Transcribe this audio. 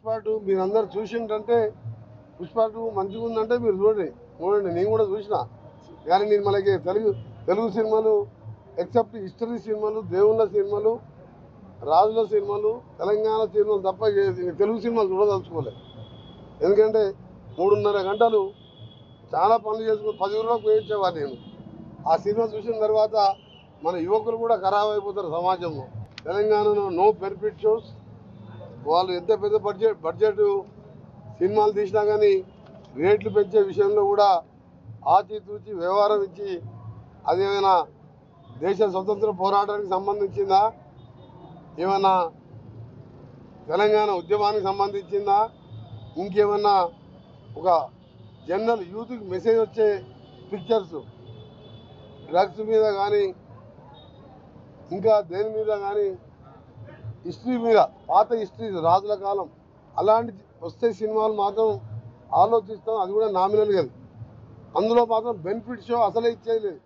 పుష్ప 2 మీరందరూ చూసిందంటే పుష్ప 2 మంచిగా ఉందంటే మీరు చూడండి నేను కూడా చూసిన. కానీ నేను మనకి తెలుగు సినిమాలు ఎక్సెప్ట్ హిస్టరీ సినిమాలు, దేవుళ్ళ సినిమాలు, రాజుల సినిమాలు, తెలంగాణ సినిమాలు తప్ప తెలుగు సినిమాలు చూడదలుచుకోలేదు. ఎందుకంటే 3.5 గంటలు చాలా పనులు చేసుకుని 10 ఊళ్ళకి వేయించేవారు నేను. ఆ సినిమా చూసిన తర్వాత మన యువకులు కూడా ఖరాబ్ అయిపోతారు సమాజంలో. తెలంగాణలో నో బెనిఫిట్ షోస్. వాళ్ళు ఎంత పెద్ద బడ్జెట్ సినిమాలు తీసినా కానీ రేట్లు పెంచే విషయంలో కూడా ఆచితూచి వ్యవహారం ఇచ్చి అదేమైనా దేశ స్వతంత్ర పోరాటానికి సంబంధించిందా, ఏమైనా తెలంగాణ ఉద్యమానికి సంబంధించిందా, ఇంకేమన్నా ఒక జనరల్ యూత్కి మెసేజ్ వచ్చే పిక్చర్స్ డ్రగ్స్ మీద కానీ ఇంకా దేని మీద కానీ హిస్టరీ మీద పాత హిస్టరీ రాజుల కాలం అలాంటి వస్తే సినిమాలు మాత్రం ఆలోచిస్తాం. అది కూడా నామినల్గా. అందులో మాత్రం బెనిఫిట్ షో అసలే ఇచ్చేది లేదు.